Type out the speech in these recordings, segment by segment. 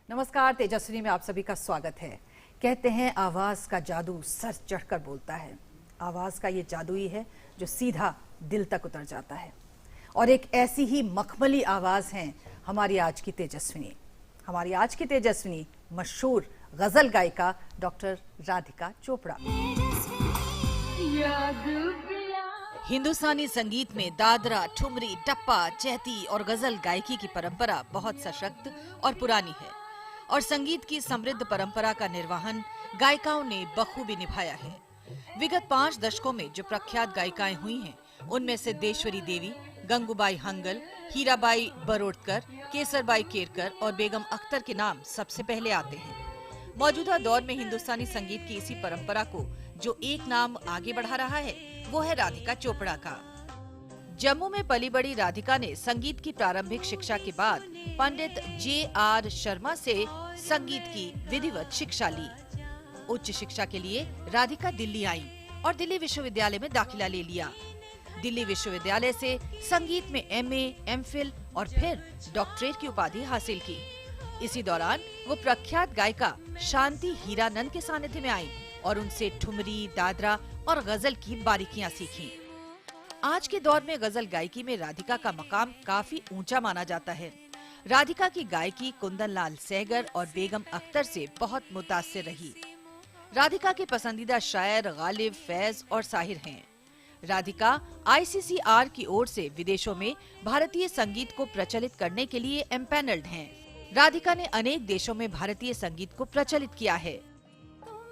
नमस्कार, तेजस्विनी में आप सभी का स्वागत है। कहते हैं आवाज का जादू सर चढ़कर बोलता है। आवाज का ये जादू ही है जो सीधा दिल तक उतर जाता है। और एक ऐसी ही मखमली आवाज है हमारी आज की तेजस्विनी। हमारी आज की तेजस्विनी मशहूर गजल गायिका डॉक्टर राधिका चोपड़ा। हिंदुस्तानी संगीत में दादरा, ठुमरी, टप्पा, चहती और गजल गायकी की परंपरा बहुत सशक्त और पुरानी है और संगीत की समृद्ध परंपरा का निर्वहन गायिकाओं ने बखूबी निभाया है। विगत 5 दशकों में जो प्रख्यात गायिकाएं हुई हैं, उनमें से देश्वरी देवी, गंगूबाई हंगल, हीराबाई बरोड़कर, केसरबाई केरकर और बेगम अख्तर के नाम सबसे पहले आते हैं। मौजूदा दौर में हिंदुस्तानी संगीत की इसी परंपरा को जो एक नाम आगे बढ़ा रहा है, वो है राधिका चोपड़ा का। जम्मू में पली बड़ी राधिका ने संगीत की प्रारंभिक शिक्षा के बाद पंडित J.R. शर्मा से संगीत की विधिवत शिक्षा ली। उच्च शिक्षा के लिए राधिका दिल्ली आई और दिल्ली विश्वविद्यालय में दाखिला ले लिया। दिल्ली विश्वविद्यालय से संगीत में MA, MPhil और फिर डॉक्टरेट की उपाधि हासिल की। इसी दौरान वो प्रख्यात गायिका शांति हीरानंद के सानिध्य में आई और उनसे ठुमरी, दादरा और गजल की बारीकियां सीखी। आज के दौर में गजल गायकी में राधिका का मकाम काफी ऊंचा माना जाता है। राधिका की गायकी कुंदन लाल सहगर और बेगम अख्तर से बहुत मुतासिर रही। राधिका के पसंदीदा शायर गालिब, फैज और साहिर हैं। राधिका ICCR की ओर से विदेशों में भारतीय संगीत को प्रचलित करने के लिए एम्पैनल्ड हैं। राधिका ने अनेक देशों में भारतीय संगीत को प्रचलित किया है।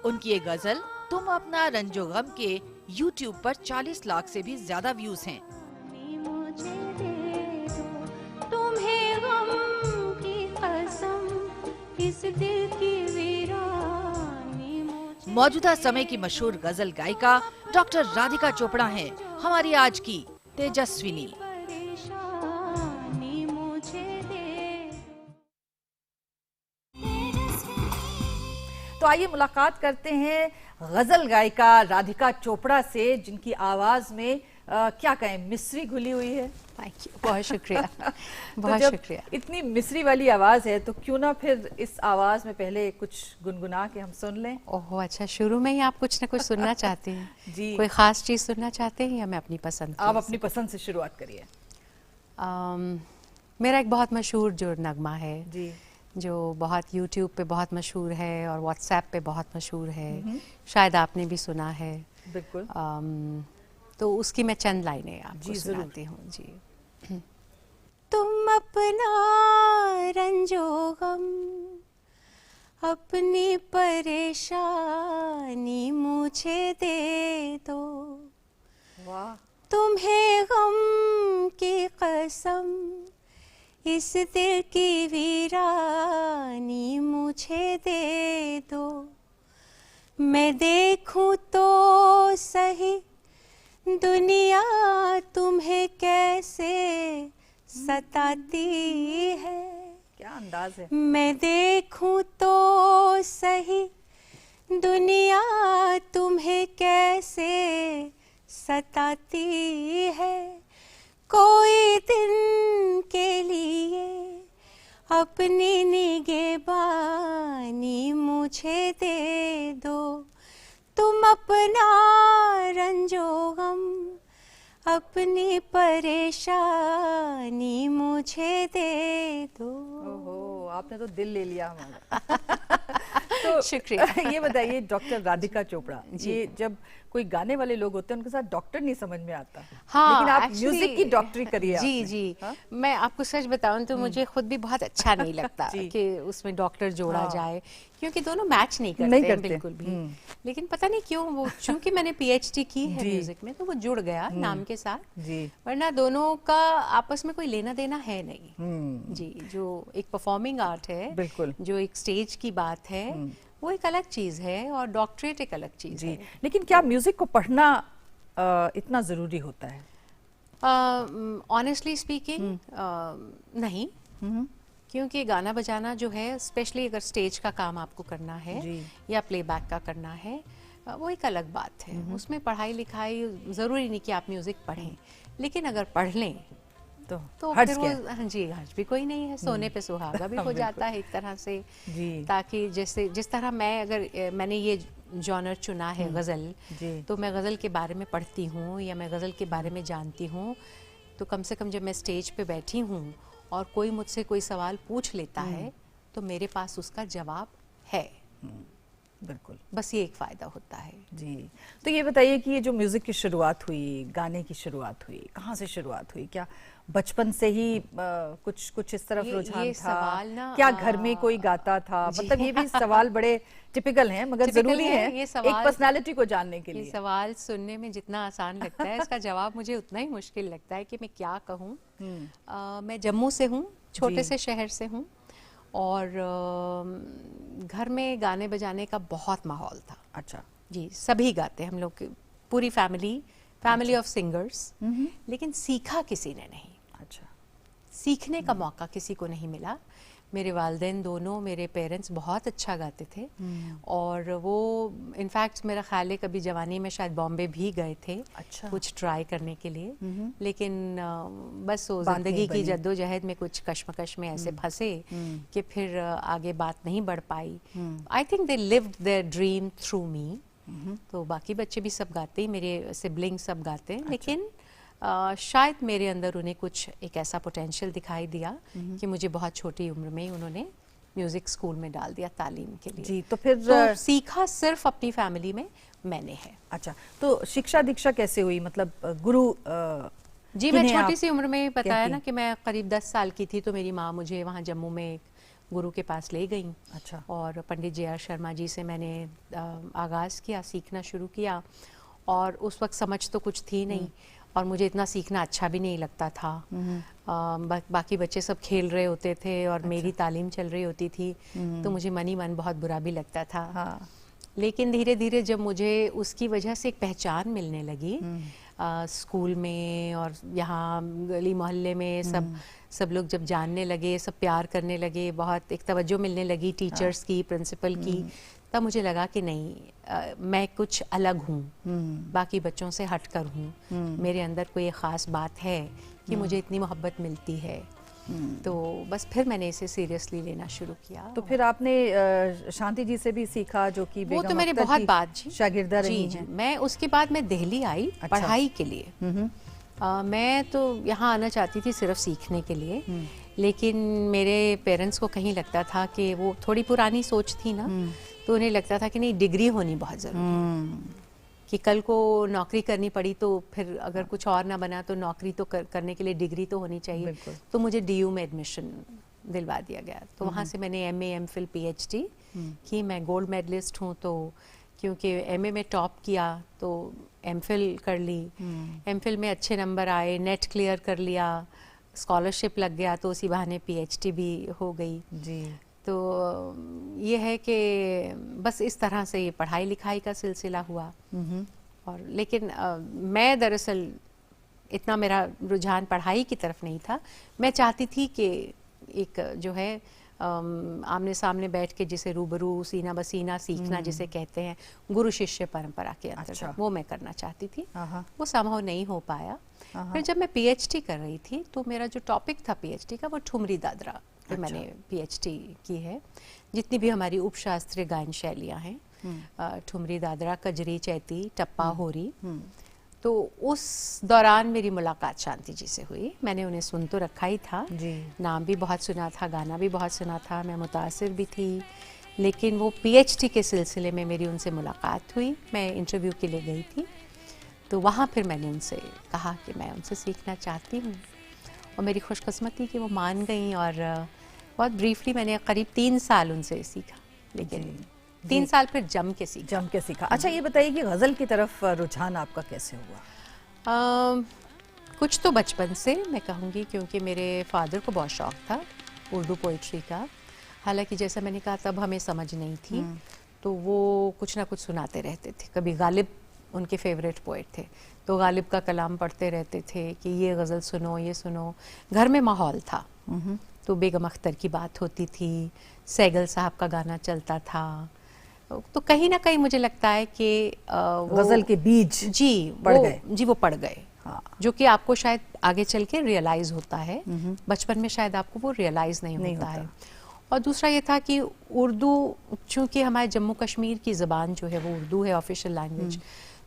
उनकी ये गजल तुम अपना रंजो गम के YouTube पर 40 लाख से भी ज्यादा व्यूज हैं। तुम्हें गम की कसम, इस दिल की वीरानी। मौजूदा समय की मशहूर गजल गायिका डॉक्टर राधिका चोपड़ा हैं हमारी आज की तेजस्विनी। तो आइए मुलाकात करते हैं गजल गायिका राधिका चोपड़ा से, जिनकी आवाज में क्या कहें, मिस्री घुली हुई है। थैंक यू, बहुत शुक्रिया। बहुत तो शुक्रिया। इतनी मिस्री वाली आवाज है तो क्यों ना फिर इस आवाज में पहले कुछ गुनगुना के हम सुन लें। ओहो, अच्छा, शुरू में ही आप कुछ ना कुछ सुनना चाहती हैं? जी, कोई खास चीज सुनना चाहते हैं या मैं अपनी पसंद? आप अपनी पसंद से शुरुआत करिए। मेरा एक बहुत मशहूर जो नगमा है जी, जो बहुत YouTube पे बहुत मशहूर है और WhatsApp पे बहुत मशहूर है, शायद आपने भी सुना है। बिल्कुल। तो उसकी मैं चंद लाइनें आपको जी, सुनाती हूँ। जी। तुम अपना रंजो गम, अपनी परेशानी मुझे दे दो। वाह। तुम्हें गम की कसम, इस दिल की वीरानी मुझे दे दो। मैं देखूं तो सही दुनिया तुम्हें कैसे सताती है। क्या अंदाज है। मैं देखूं तो सही दुनिया तुम्हें कैसे सताती है। कोई दिन के लिए अपनी निगहबानी मुझे दे दो। तुम अपना रंजो गम, अपनी परेशानी मुझे दे दो। ओहो, आपने तो दिल ले लिया हमारा। तो शुक्रिया। ये बताइए डॉक्टर राधिका चोपड़ा, ये जब कोई गाने वाले लोग होते हैं उनके साथ डॉक्टर नहीं समझ में आता। हाँ, लेकिन आप actually- म्यूजिक की डॉक्टरी करिए जी आपने। जी हाँ? मैं आपको सच बताऊं तो मुझे खुद भी बहुत अच्छा नहीं लगता जी। कि उसमें डॉक्टर जोड़ा हाँ। जाए, क्योंकि दोनों मैच नहीं नहीं करते हैं करते। बिल्कुल भी। लेकिन पता नहीं क्यों वो, चूंकि मैंने पीएचडी की है जी। म्यूजिक में, तो वो जुड़ गया नाम के साथ। जी। वरना दोनों का आपस में कोई लेना देना है नहीं। जी, जो एक परफॉर्मिंग आर्ट है, बिल्कुल। जो एक स्टेज की बात है, वो एक अलग चीज है और डॉक्टरेट एक अलग चीज जी, है। लेकिन क्या म्यूजिक को पढ़ना इतना जरूरी होता है? ऑनेस्टली स्पीकिंग नहीं, क्योंकि गाना बजाना जो है, स्पेशली अगर स्टेज का काम आपको करना है जी। या प्लेबैक का करना है, वो एक अलग बात है। उसमें पढ़ाई लिखाई ज़रूरी नहीं कि आप म्यूज़िक पढ़ें, लेकिन अगर पढ़ लें तो हर्ज फिर क्या वो, हाँ जी, हर्ज भी कोई नहीं है, सोने पे सुहागा भी हो बिल्कुल। जाता है एक तरह से। जी। ताकि जैसे जिस तरह मैंने ये जॉनर चुना है गज़ल, जी। तो मैं गज़ल के बारे में पढ़ती हूँ या मैं गज़ल के बारे में जानती हूँ, तो कम से कम जब मैं स्टेज पे बैठी हूँ और कोई मुझसे कोई सवाल पूछ लेता है तो मेरे पास उसका जवाब है। बिल्कुल। बस ये एक फ़ायदा होता है। जी, तो ये बताइए कि ये जो म्यूजिक की शुरुआत हुई, गाने की शुरुआत हुई, कहाँ से शुरुआत हुई? क्या बचपन से ही कुछ इस तरफ रुझान ये था? सवाल ना, क्या घर में कोई गाता था? मतलब ये भी सवाल बड़े टिपिकल हैं, मगर Typical जरूरी है, है ये एक सवाल- पर्सनालिटी को जानने के ये लिए। सवाल सुनने में जितना आसान लगता है, इसका जवाब मुझे उतना ही मुश्किल लगता है कि मैं क्या कहूँ। मैं जम्मू से हूँ, छोटे जी। से शहर से हूँ, और घर में गाने बजाने का बहुत माहौल था। अच्छा। जी, सभी गाते, हम लोग की पूरी फैमिली ऑफ सिंगर्स, लेकिन सीखा किसी ने नहीं। अच्छा। सीखने का मौका किसी को नहीं मिला। मेरे वालिदैन दोनों, मेरे पेरेंट्स बहुत अच्छा गाते थे, और वो इनफैक्ट मेरा ख्याल है कभी जवानी में शायद बॉम्बे भी गए थे अच्छा। कुछ ट्राई करने के लिए, लेकिन बस वो बात जिंदगी नहीं की बनी। जद्दोजहद में कुछ कश्मकश में ऐसे फंसे कि फिर आगे बात नहीं बढ़ पाई। I think they lived their dream through me. तो बाकी बच्चे भी सब गाते हैं, मेरे सिबलिंग सब गाते हैं, लेकिन शायद मेरे अंदर उन्हें कुछ एक ऐसा पोटेंशियल दिखाई दिया कि मुझे बहुत छोटी उम्र में उन्होंने म्यूजिक स्कूल में डाल दिया तालीम के लिए। जी, तो फिर तो सीखा सिर्फ अपनी फैमिली में मैंने है। अच्छा, तो शिक्षा दीक्षा कैसे हुई? मतलब गुरु जी, मैं किन्हें छोटी आप सी उम्र में बताया कहती? ना कि मैं करीब 10 साल की थी, तो मेरी माँ मुझे वहाँ जम्मू में एक गुरु के पास ले गई। अच्छा। और पंडित जे.आर. शर्मा जी से मैंने आगाज़ किया, सीखना शुरू किया। और उस वक्त समझ तो कुछ थी नहीं, और मुझे इतना सीखना अच्छा भी नहीं लगता था। बाकी बच्चे सब खेल रहे होते थे और मेरी तालीम चल रही होती थी, तो मुझे मन ही मन बहुत बुरा भी लगता था। हाँ। लेकिन धीरे धीरे जब मुझे उसकी वजह से एक पहचान मिलने लगी स्कूल में और यहाँ गली मोहल्ले में, सब लोग जब जानने लगे, सब प्यार करने लगे, बहुत एक तवज्जो मिलने लगी टीचर्स की, प्रिंसिपल की, तब मुझे लगा कि नहीं, मैं कुछ अलग हूँ, बाकी बच्चों से हटकर हूँ, मेरे अंदर कोई ख़ास बात है कि मुझे इतनी मोहब्बत मिलती है। तो बस फिर मैंने इसे सीरियसली लेना शुरू किया। तो फिर आपने शांति जी से भी सीखा, जो कि वो बेगम तो मेरे अख्तर बहुत की बाद जी शागिर्दा रही जी, हैं। मैं उसके बाद मैं दिल्ली आई पढ़ाई के लिए। मैं तो यहाँ आना चाहती थी सिर्फ सीखने के लिए, लेकिन मेरे पेरेंट्स को कहीं लगता था कि वो थोड़ी पुरानी सोच थी ना, तो उन्हें लगता था कि नहीं, डिग्री होनी बहुत ज़रूरी, कि कल को नौकरी करनी पड़ी तो फिर अगर कुछ और ना बना तो नौकरी तो करने के लिए डिग्री तो होनी चाहिए। बिल्कुल। तो मुझे डीयू में एडमिशन दिलवा दिया गया, तो वहाँ से मैंने एमए, एमफिल, पीएचडी की। मैं गोल्ड मेडलिस्ट हूँ, तो क्योंकि एमए में टॉप किया तो एमफिल कर ली, एमफिल में अच्छे नंबर आए, नेट क्लियर कर लिया, स्कॉलरशिप लग गया, तो उसी बहाने पीएचडी भी हो गई। जी। तो ये है कि बस इस तरह से ये पढ़ाई लिखाई का सिलसिला हुआ। और लेकिन मैं दरअसल इतना मेरा रुझान पढ़ाई की तरफ नहीं था। मैं चाहती थी कि एक जो है आमने सामने बैठ के जिसे रूबरू, सीना बसीना सीखना जिसे कहते हैं, गुरु शिष्य परंपरा के अंतर्गत, अच्छा। वो मैं करना चाहती थी। हाँ। वो संभव नहीं हो पाया। फिर जब मैं पीएचडी कर रही थी, तो मेरा जो टॉपिक था पीएचडी का, वो ठुमरी दादरा पे मैंने पीएचडी की है। जितनी भी हमारी उपशास्त्रीय गायन शैलियाँ हैं, ठुमरी दादरा, कजरी, चैती, टप्पा, होरी, तो उस दौरान मेरी मुलाकात शांति जी से हुई। मैंने उन्हें सुन तो रखा ही था, जी। नाम भी बहुत सुना था, गाना भी बहुत सुना था, मैं मुतासिर भी थी, लेकिन वो पीएचडी के सिलसिले में मेरी उनसे मुलाकात हुई, मैं इंटरव्यू के लिए गई थी, तो वहाँ फिर मैंने उनसे कहा कि मैं उनसे सीखना चाहती हूँ, और मेरी खुशकिस्मती कि वो मान गई, और बहुत ब्रीफली मैंने करीब 3 साल उनसे सीखा, लेकिन 3 साल फिर जम के सीखा। अच्छा, ये बताइए कि गज़ल की तरफ रुझान आपका कैसे हुआ? कुछ तो बचपन से मैं कहूँगी, क्योंकि मेरे फादर को बहुत शौक़ था उर्दू पोइट्री का। हालांकि जैसा मैंने कहा तब हमें समझ नहीं थी, तो वो कुछ ना कुछ सुनाते रहते थे। कभी गालिब उनके फेवरेट पोइट थे, तो गालिब का कलाम पढ़ते रहते थे कि ये गज़ल सुनो, ये सुनो। घर में माहौल था, तो बेगम अख्तर की बात होती थी, सैगल साहब का गाना चलता था, तो कहीं ना कहीं मुझे लगता है कि गज़ल के बीज वो पड़ गए। हाँ। जो कि आपको शायद आगे चल के रियलाइज होता है, बचपन में शायद आपको वो रियलाइज नहीं होता है। और दूसरा ये था कि उर्दू, चूंकि हमारे जम्मू कश्मीर की ज़बान जो है वो उर्दू है, ऑफिशियल लैंग्वेज,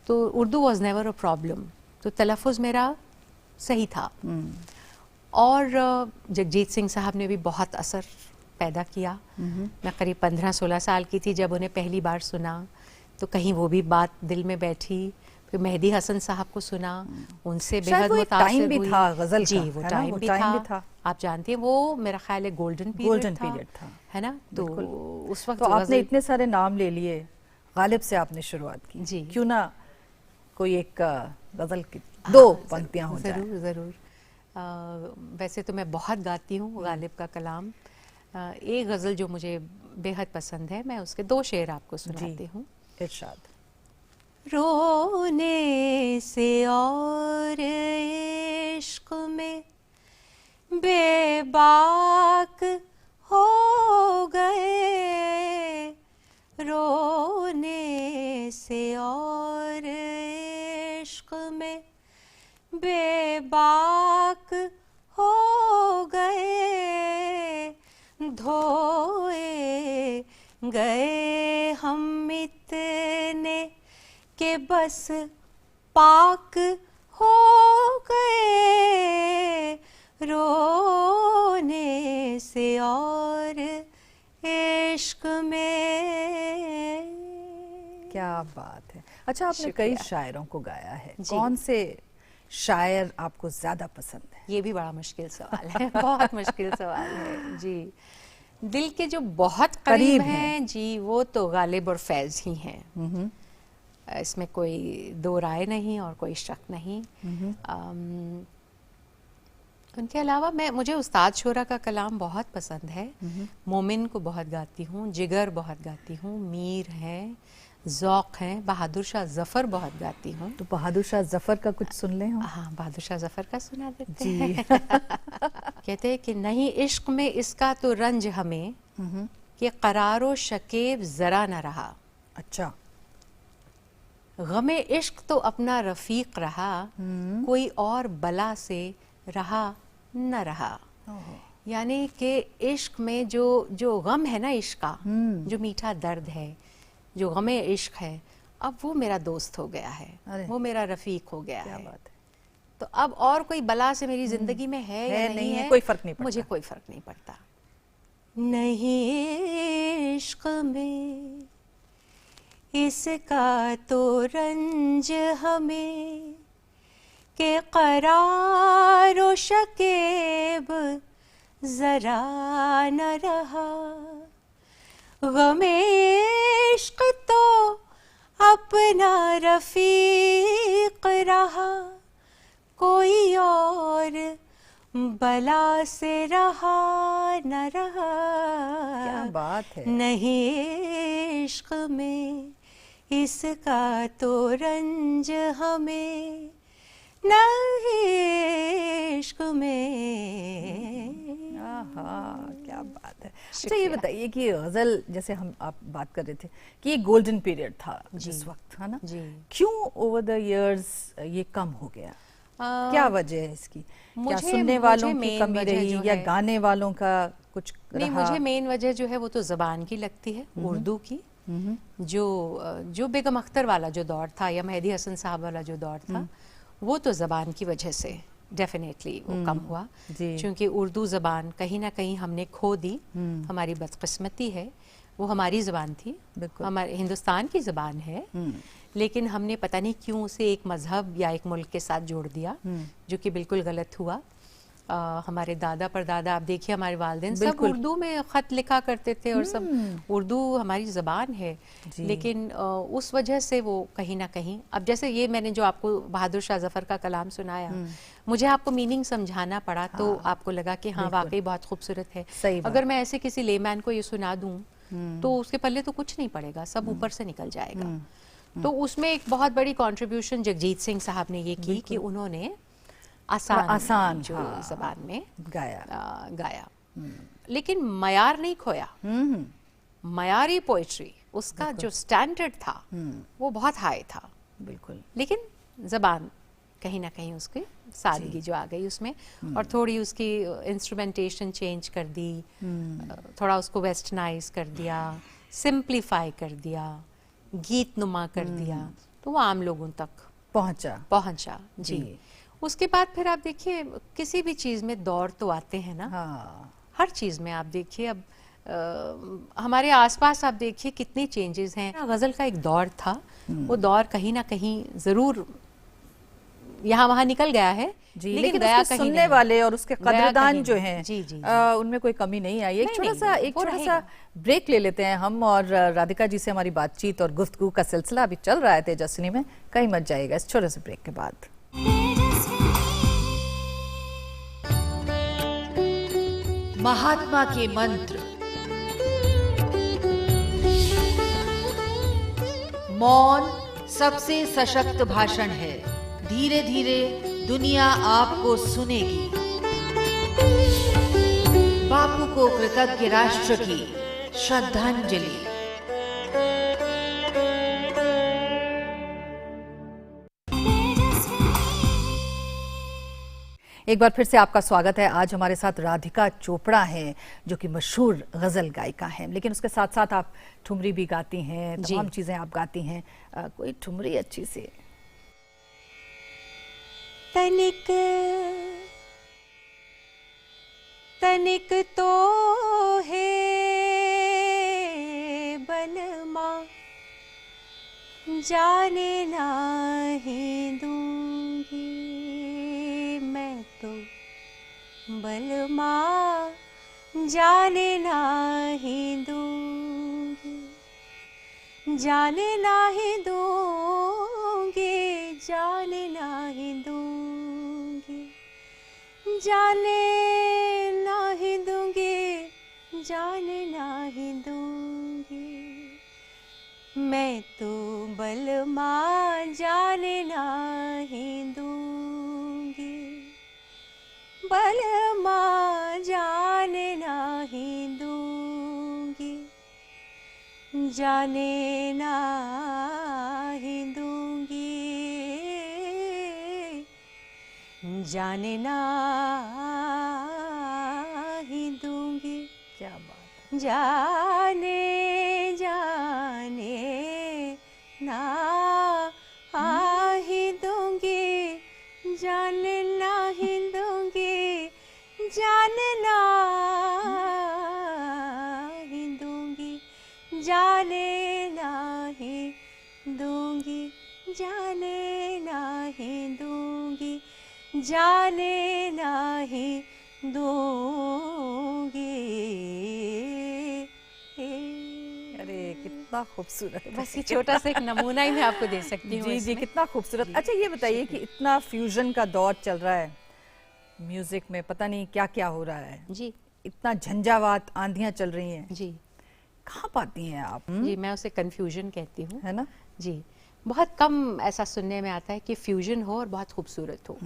तो Urdu was never a problem, तो तलफ़ुज़ मेरा सही था। और जगजीत सिंह साहब ने भी बहुत असर पैदा किया। मैं करीब 15-16 साल की थी जब उन्हें पहली बार सुना, तो कहीं वो भी बात दिल में बैठी। फिर मेहदी हसन साहब को सुना, उनसे बेहद मुतासिर हुई। था गज़ल जी, का, वो टाइम भी था। आप जानती हैं, वो मेरा ख्याल है गोल्डन पीरियड था, है ना? तो उस वक्त तो आपने इतने सारे नाम ले लिए, गालिब से आपने शुरुआत की जी, क्यों ना कोई एक गज़ल की 2 पंक्तियां हो जाए? ज़रूर। वैसे तो मैं बहुत गाती हूँ गालिब का कलाम। एक गज़ल जो मुझे बेहद पसंद है, मैं उसके 2 शेर आपको सुनाती हूँ। इरशाद। रोने से और इश्क में बेबाक हो गए, रोने से और इश्क में बेबाक हो गए, धोए गए हम इतने के बस पाक हो गए, रोने से और इश्क में। क्या बात है। अच्छा, आपने कई शायरों को गाया है, कौन से शायर आपको ज्यादा पसंद है? ये भी बड़ा मुश्किल सवाल है, बहुत मुश्किल सवाल है जी। दिल के जो बहुत करीब हैं जी, वो तो गालिब और फैज़ ही हैं, इसमें कोई 2 राय नहीं और कोई शक नहीं। उनके अलावा मुझे उस्ताद शोरा का कलाम बहुत पसंद है, मोमिन को बहुत गाती हूँ, जिगर बहुत गाती हूँ, मीर है, ज़ौक़ है, बहादुर शाह ज़फ़र बहुत गाती हूँ। तो बहादुर शाह ज़फ़र का कुछ सुन लें हम? हाँ, बहादुर शाह ज़फ़र का सुना देते हैं। कहते हैं कि नहीं इश्क में इसका तो रंज हमें, कि करारो शकेब ज़रा न रहा। अच्छा। गमे इश्क तो अपना रफ़ीक रहा, कोई और बला से रहा न रहा। यानी कि इश्क में जो गम है ना इश्क का, जो मीठा दर्द है, जो गमे इश्क है, अब वो मेरा दोस्त हो गया है, वो मेरा रफ़ीक हो गया है। बात है। तो अब और कोई बला से मेरी ज़िंदगी में है या नहीं है, कोई फ़र्क नहीं पड़ता, मुझे कोई फ़र्क नहीं पड़ता। नहीं इश्क में इसका तो रंज हमें, के करार व शकेब ज़रा न रहा, गमे इश्क तो अपना रफ़ीक रहा, कोई और बला से रहा न रहा। क्या बात है। नहीं इश्क में इसका तो रंज हमें, नहीं इश्क में। आहा, क्या बात है। अच्छा, ये बताइए कि गज़ल, जैसे आप बात कर रहे थे कि ये गोल्डन पीरियड था जिस वक्त, है ना जी, क्यों ओवर द इयर्स ये कम हो गया? क्या वजह है इसकी? क्या सुनने वालों की कमी रही या गाने वालों का कुछ नहीं? मुझे मेन वजह जो है वो तो ज़बान की लगती है, उर्दू की। जो बेगम अख्तर वाला जो दौर था या मेहदी हसन साहब वाला जो दौर था, वो तो ज़बान की वजह से डेफिनेटली वो कम हुआ, जी। क्योंकि उर्दू ज़बान कहीं ना कहीं हमने खो दी। हमारी बदकिस्मती है, वो हमारी ज़बान थी, बिल्कुल। हमारे हिंदुस्तान की ज़बान है, लेकिन हमने पता नहीं क्यों उसे एक मज़हब या एक मुल्क के साथ जोड़ दिया, जो कि बिल्कुल गलत हुआ। हमारे दादा परदादा, आप देखिए हमारे वालिदैन सब बिल्कुल। उर्दू में ख़त लिखा करते थे और सब उर्दू हमारी ज़बान है, जी। लेकिन उस वजह से वो कहीं ना कहीं, अब जैसे ये मैंने जो आपको बहादुर शाह जफ़र का कलाम सुनाया, मुझे आपको मीनिंग समझाना पड़ा, तो आपको लगा कि हाँ बिल्कुल। वाकई बहुत खूबसूरत है। सही बात। अगर मैं ऐसे किसी लेमैन को ये सुना दूं तो उसके पल्ले तो कुछ नहीं पड़ेगा, सब ऊपर से निकल जाएगा। तो उसमें एक बहुत बड़ी कंट्रीब्यूशन जगजीत सिंह साहब ने ये की कि उन्होंने आसान जो हाँ, ज़बान में गाया। लेकिन मयार नहीं खोया। मयारी पोइट्री, उसका जो स्टैंडर्ड था वो बहुत हाई था, बिल्कुल। लेकिन ज़बान कहीं ना कहीं उसकी सादगी जो आ गई उसमें, और थोड़ी उसकी इंस्ट्रूमेंटेशन चेंज कर दी, थोड़ा उसको वेस्टर्नाइज कर दिया, सिंप्लीफाई कर दिया, गीत नुमा कर दिया, तो वो आम लोगों तक पहुंचा। जी। उसके बाद फिर आप देखिए किसी भी चीज़ में दौर तो आते हैं ना। हाँ। हर चीज़ में आप देखिए, अब हमारे आसपास आप देखिए कितने चेंजेस हैं। गज़ल का एक दौर था, वो दौर कहीं ना कहीं ज़रूर यहाँ वहाँ निकल गया है, लेकिन गया उसके कहीं सुनने नहीं। वाले और उसके गया कदरदान कहीं जो नहीं। हैं, जी, जी, उनमें कोई कमी नहीं आई। एक नहीं, छोटा नहीं, वो सा रहेगा। ब्रेक ले लेते हैं हम, और राधिका जी से हमारी बातचीत और गुफ्तगू का सिलसिला अभी चल रहा है तेजस्विनी में, कहीं मत जाइएगा इस छोटे से ब्रेक के बाद। महात्मा के मंत्र। मौन सबसे सशक्त भाषण है। धीरे धीरे दुनिया आपको सुनेगी। बापू को कृतज्ञ राष्ट्र की श्रद्धांजलि। एक बार फिर से आपका स्वागत है। आज हमारे साथ राधिका चोपड़ा हैं, जो कि मशहूर गज़ल गायिका हैं, लेकिन उसके साथ साथ आप ठुमरी भी गाती हैं, तमाम चीज़ें आप गाती हैं। कोई ठुमरी अच्छी सी? तनिक तनिक तो है बलमा, जाने नहीं दूंगी मैं तो बलमा, जाने नहीं दूंगी, जाने नहीं दूंगी, जाने नहीं दूंगी, जाने नहीं दूंगी, जाने नहीं दूंगी, मैं तो बलमा, जाने नहीं दूंगी, बलमा, जाने नहीं दूंगी, जाने नहीं दूंगी, जाने नहीं दूंगी। क्या बात है। जाने जाने ना ही दूंगी, जाने नहीं दूंगी, जाने नहीं दूंगी, जाने नहीं दूंगी, जाने नहीं दूंगी, जाने नहीं दूंगी। अरे कितना खूबसूरत। बस ये छोटा सा एक नमूना ही मैं आपको दे सकती हूँ जी जी, इसमें। कितना खूबसूरत। अच्छा ये बताइए कि इतना फ्यूजन का दौर चल रहा है म्यूजिक में, पता नहीं क्या क्या हो रहा है, जी इतना झंझावात, आंधियां चल रही हैं, जी कहाँ पाती हैं आप? जी, मैं उसे कन्फ्यूजन कहती हूँ, है ना? जी। बहुत कम ऐसा सुनने में आता है कि फ्यूजन हो और बहुत खूबसूरत हो,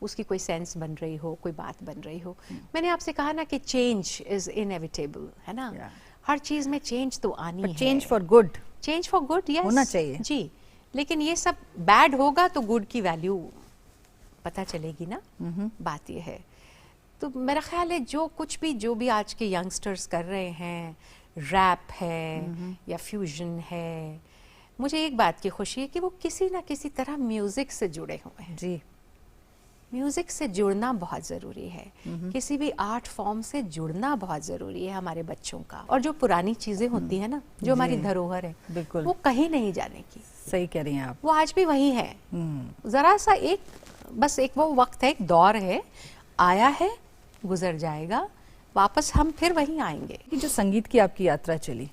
उसकी कोई सेंस बन रही हो, कोई बात बन रही हो। मैंने आपसे कहा ना कि चेंज इज इनएविटेबल, है ना? Yeah. हर चीज में चेंज तो आनी है। Change for good change for good, yes, होना चाहिए। जी। लेकिन ये सब बैड होगा तो गुड की वैल्यू पता चलेगी ना। बात ये है। तो मेरा ख्याल है जो भी आज के यंगस्टर्स कर रहे हैं, रैप है या फ्यूजन है, मुझे एक बात की खुशी है कि वो किसी ना किसी तरह म्यूजिक से जुड़े हुए हैं। जी, म्यूजिक से जुड़ना बहुत ज़रूरी है, किसी भी आर्ट फॉर्म से जुड़ना बहुत ज़रूरी है हमारे बच्चों का। और जो पुरानी चीज़ें होती हैं ना, जो हमारी धरोहर है, बिल्कुल वो कहीं नहीं जाने की। सही कह रही हैं आप। वो आज भी वही है। ज़रा सा बस एक वो वक्त है, एक दौर है, आया है, गुजर जाएगा, वापस हम फिर वहीं आएंगे। कि जो संगीत की आपकी यात्रा चली,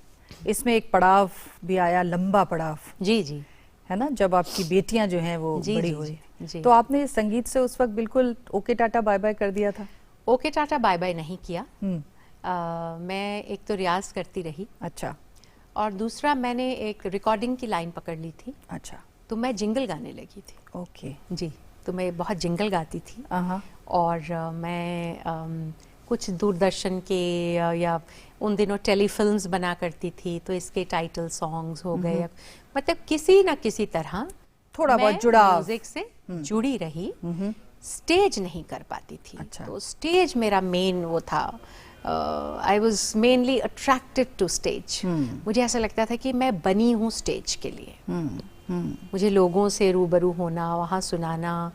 इसमें एक पड़ाव भी आया, लंबा पड़ाव, जी जी, है ना, जब आपकी बेटियां जो हैं वो जी बड़ी जी हुई, जी। तो आपने संगीत से उस वक्त बिल्कुल ओके टाटा बाय बाय कर दिया था? ओके टाटा बाय बाय नहीं किया। हम्म। मैं एक तो रियाज करती रही, अच्छा और दूसरा मैंने एक रिकॉर्डिंग की लाइन पकड़ ली थी, अच्छा, तो मैं जिंगल गाने लगी थी। ओके। जी, तो मैं बहुत जिंगल गाती थी। हाँ। और मैं कुछ दूरदर्शन के या उन दिनों टेलीफिल्म्स बना करती थी, तो इसके टाइटल सॉन्ग्स हो गए, मतलब किसी ना किसी तरह थोड़ा मैं बहुत जुड़ाव। म्यूजिक से जुड़ी रही। स्टेज नहीं कर पाती थी। अच्छा। तो स्टेज मेरा मेन वो था। I was mainly attracted to stage. मुझे ऐसा लगता था कि मैं बनी हूँ स्टेज के लिए। मुझे लोगों से रूबरू होना, वहाँ सुनाना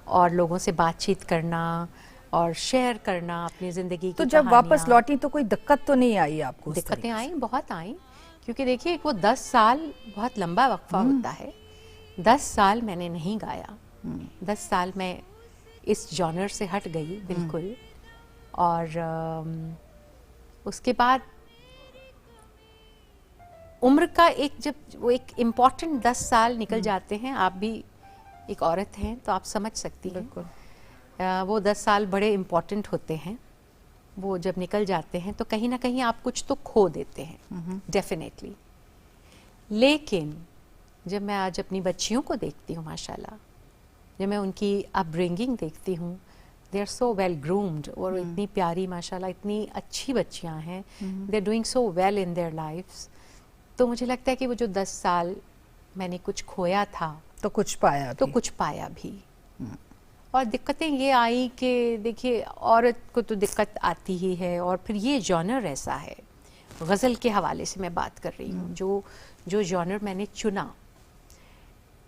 और लोगों से बातचीत करना और शेयर करना अपनी ज़िंदगी की तो जब कहानियाँ। वापस लौटी तो कोई दिक्कत तो नहीं आई आपको? उस दिक्कतें तरीके आई, बहुत आई, क्योंकि देखिए वो 10 साल बहुत लंबा वक्फा होता है। 10 साल मैंने नहीं गाया। 10 साल मैं इस जॉनर से हट गई बिल्कुल। और उसके बाद उम्र का जब वो एक इम्पॉर्टेंट 10 साल निकल जाते हैं, आप भी एक औरत हैं तो आप समझ सकती हैं। बिल्कुल। वो 10 साल बड़े इम्पॉर्टेंट होते हैं। वो जब निकल जाते हैं तो कहीं ना कहीं आप कुछ तो खो देते हैं, डेफिनेटली। लेकिन जब मैं आज अपनी बच्चियों को देखती हूँ, माशाल्लाह, जब मैं उनकी अपब्रिंगिंग देखती हूँ, they are so well groomed, और इतनी प्यारी माशाल्लाह, इतनी अच्छी बच्चियाँ हैं, they are doing so well in their lifes. तो मुझे लगता है कि वो जो 10 साल मैंने कुछ खोया था, तो कुछ पाया तो भी। कुछ पाया भी। और दिक्कतें ये आई कि देखिए, औरत को तो दिक्कत आती ही है, और फिर ये जॉनर ऐसा है, गज़ल के हवाले से मैं बात कर रही हूँ, जो जॉनर मैंने चुना,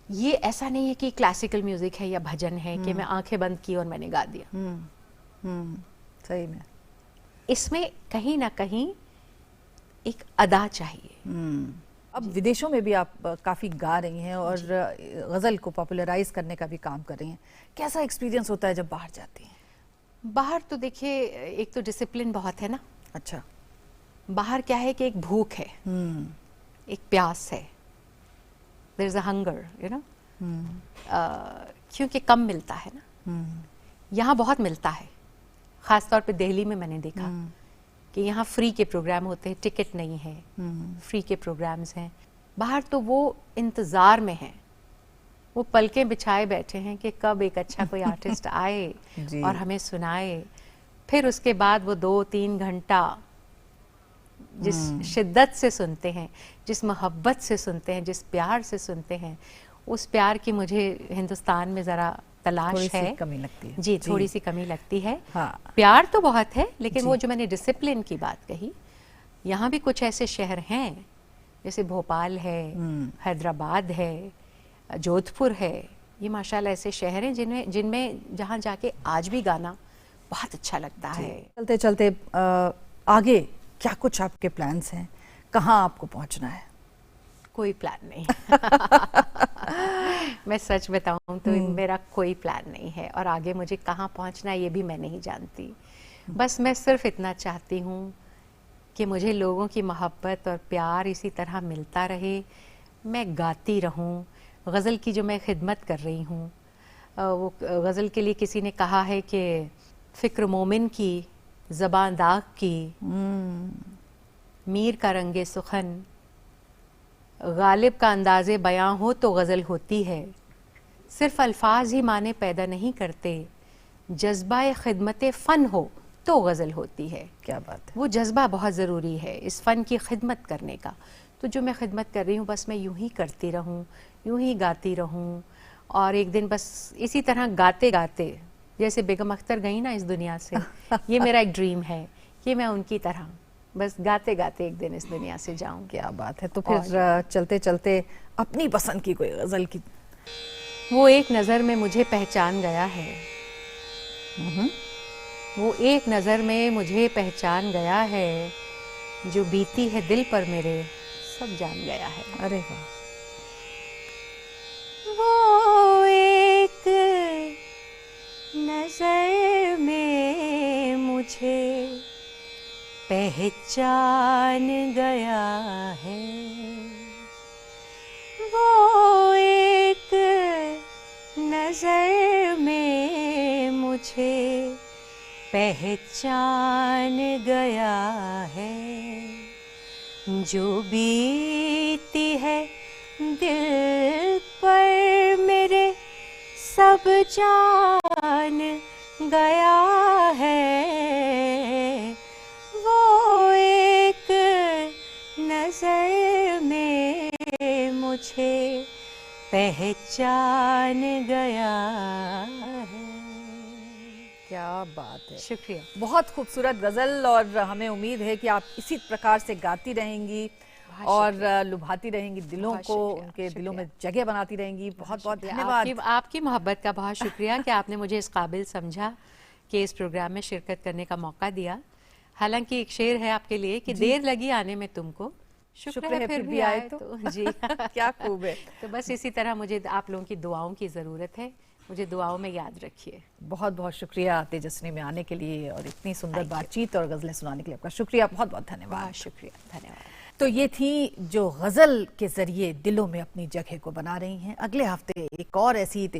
ये ऐसा नहीं है कि क्लासिकल म्यूजिक है या भजन है कि मैं आंखें बंद की और मैंने गा दिया। सही में इसमें कहीं ना कहीं एक अदा चाहिए। अब विदेशों में भी आप काफ़ी गा रही हैं और गज़ल को पॉपुलराइज करने का भी काम कर रही हैं। कैसा एक्सपीरियंस होता है जब बाहर जाती हैं? बाहर तो देखिए, एक तो डिसिप्लिन बहुत है ना। अच्छा। बाहर क्या है कि एक भूख है, एक प्यास है, there is a hunger, you know, क्योंकि कम मिलता है ना। यहाँ बहुत मिलता है, ख़ास तौर पे दिल्ली में मैंने देखा कि यहाँ फ्री के प्रोग्राम होते हैं, टिकट नहीं है, फ्री के प्रोग्राम्स हैं। बाहर तो वो इंतज़ार में है, वो पलकें बिछाए बैठे हैं कि कब एक अच्छा कोई आर्टिस्ट आए और हमें सुनाए। फिर उसके बाद वो 2-3 घंटा जिस शिद्दत से सुनते हैं, जिस मोहब्बत से सुनते हैं, जिस प्यार से सुनते हैं, उस प्यार की मुझे हिंदुस्तान में ज़रा तलाश थोड़ी है। सी कमी लगती है। जी, थोड़ी सी कमी लगती है। हाँ। प्यार तो बहुत है, लेकिन वो जो मैंने डिसिप्लिन की बात कही, यहाँ भी कुछ ऐसे शहर हैं, जैसे भोपाल है, हैदराबाद है, जोधपुर है, ये माशाल्लाह ऐसे शहर हैं जिनमें जहाँ जाके आज भी गाना बहुत अच्छा लगता है। चलते चलते आगे क्या कुछ आपके प्लान्स हैं? कहाँ आपको पहुँचना है? कोई प्लान नहीं। मैं सच बताऊं तो मेरा कोई प्लान नहीं है, और आगे मुझे कहाँ पहुंचना है ये भी मैं नहीं जानती। बस मैं सिर्फ इतना चाहती हूँ कि मुझे लोगों की मोहब्बत और प्यार इसी तरह मिलता रहे, मैं गाती रहूं। गज़ल की जो मैं खिदमत कर रही हूँ, वो गज़ल के लिए किसी ने कहा है कि फ़िक्र मोमिन की, ज़बान दाग की, मीर का रंगे सुखन, गालिब का अंदाज़े बयां हो तो गज़ल होती है। सिर्फ अल्फाज ही माने पैदा नहीं करते, जज्बा खिदमत फ़न हो तो गज़ल होती है। क्या बात है। वो जज्बा बहुत ज़रूरी है इस फ़न की खिदमत करने का। तो जो मैं खिदमत कर रही हूँ, बस मैं यूं ही करती रहूँ, यूं ही गाती रहूँ, और एक दिन बस इसी तरह गाते गाते, जैसे बेगम अख्तर गई ना इस दुनिया से, ये मेरा एक ड्रीम है कि मैं उनकी तरह बस गाते गाते एक दिन इस दुनिया से जाऊं। क्या बात है। तो फिर चलते चलते अपनी पसंद की कोई गज़ल की। वो एक नज़र में मुझे पहचान गया है, वो एक नज़र में मुझे पहचान गया है, जो बीती है दिल पर मेरे सब जान गया है। अरे वाह। वो एक नजर में मुझे पहचान गया है, वो एक नजर में मुझे पहचान गया है, जो बीती है दिल पर मेरे सब जान गया है, वो एक नजर में मुझे पहचान गया है। क्या बात है, शुक्रिया। बहुत खूबसूरत गजल, और हमें उम्मीद है कि आप इसी प्रकार से गाती रहेंगी और लुभाती रहेंगी दिलों बहुत को, शुक्रिया, उनके दिलों शुक्रिया। में जगह बनाती रहेंगी। बहुत बहुत शुक्रिया। धन्यवाद। आपकी मोहब्बत का बहुत शुक्रिया कि आपने मुझे इस काबिल समझा कि इस प्रोग्राम में शिरकत करने का मौका दिया। हालांकि एक शेर है आपके लिए कि देर लगी आने में तुमको, शुक्र है फिर भी आए तो जी। क्या खूब है। तो बस इसी तरह मुझे आप लोगों की दुआओं की ज़रूरत है, मुझे दुआओं में याद रखिए। बहुत बहुत शुक्रिया तेजस्विनी में आने के लिए और इतनी सुंदर बातचीत और गजलें सुनाने के लिए आपका शुक्रिया, बहुत बहुत धन्यवाद। बहुत शुक्रिया, धन्यवाद। तो ये थी जो गजल के जरिए दिलों में अपनी जगह को बना रही हैं। अगले हफ्ते एक और ऐसी